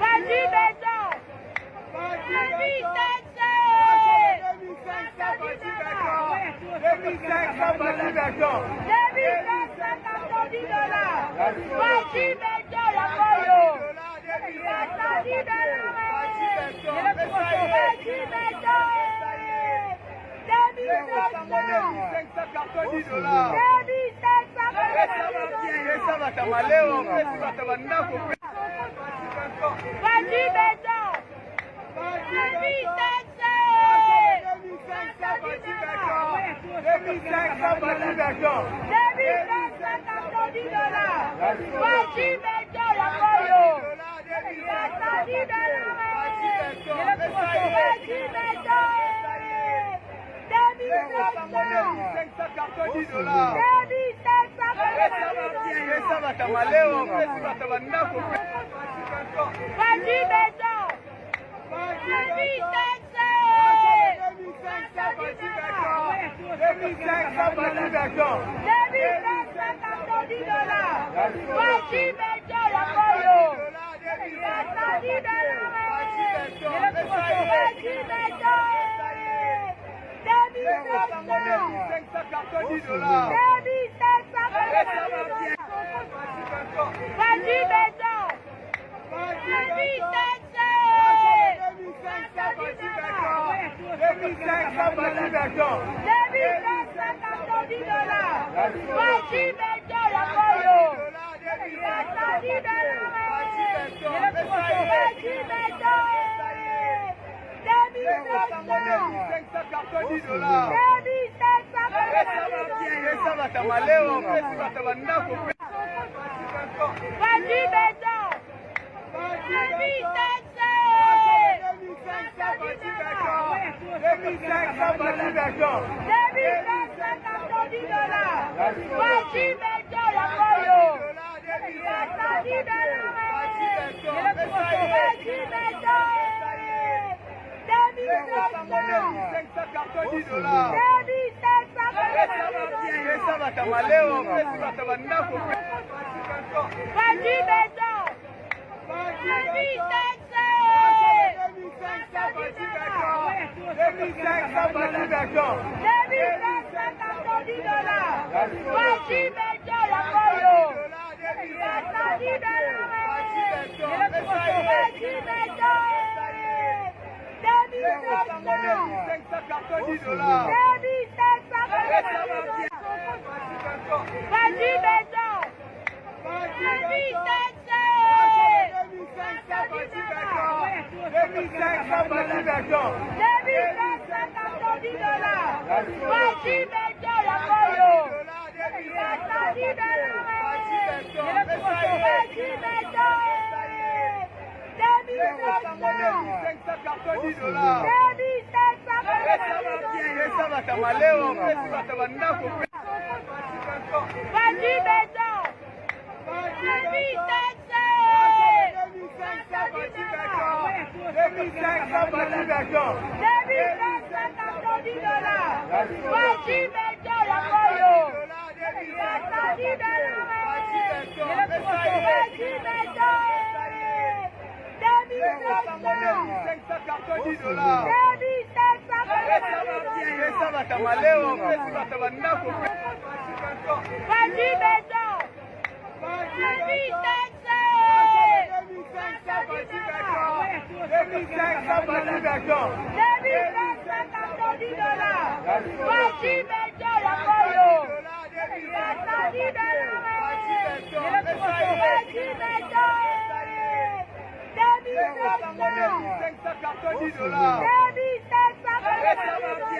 Vas-y, Béton. Vas-y, Taxé. 2500 vas-y, Béton. 2570 dollars. Vas-y, Béton, la pollo. 70 dollars. Vas-y, Béton. 2590 dollars. 2590 Vas-y, Béton. Vas-y, Taxé. 2500 vas-y, Béton. 2570 dollars. Vas-y, Béton, la pollo. 70 dollars. Vas-y, Béton. 2590 dollars. 2570 Vas-y, Béton. Vas-y, Taxé. 2500 vas-y, Béton. 2570 dollars. Vas-y, Béton, la pollo. 70 dollars. Vas-y, Béton. 2590 dollars. 2570 Vas-y, Béton. Vas-y, Taxé. 2500 vas-y, Béton. 2570 dollars. Vas-y, Béton, la pollo. 70 dollars. Vas-y, Béton. 2590 dollars. 2570 Vas-y, Béton. Vas-y, Taxé. 2500 vas-y, Béton. 2570 dollars. Vas-y, Béton, la pollo. 70 dollars. Vas-y, Béton. 2590 dollars. 2570 Vas-y, Béton. Vas-y, Taxé. 2500 vas-y, Béton. 2570 dollars. Vas-y, Béton, la pollo. 70 dollars. Vas-y, Béton. 2590 dollars. 2570 Vas-y, Béton. Vas-y, Taxé. 2500 vas-y, Béton. 2570 dollars. Vas-y, Béton, la pollo. 70 dollars. Vas-y, Béton. 2590 dollars. 2570 Vas-y, Béton. Vas-y, Taxé. 2500 vas-y, Béton. 2570 dollars. Vas-y, Béton, la pollo. 70 dollars. Vas-y, Béton. 2590 dollars. 2570 Vas-y, Béton. Vas-y, Taxé. 2500 vas-y, Béton. 2570 dollars. Vas-y, Béton, la pollo. 70 dollars. Vas-y, Béton. 2590 dollars. 2570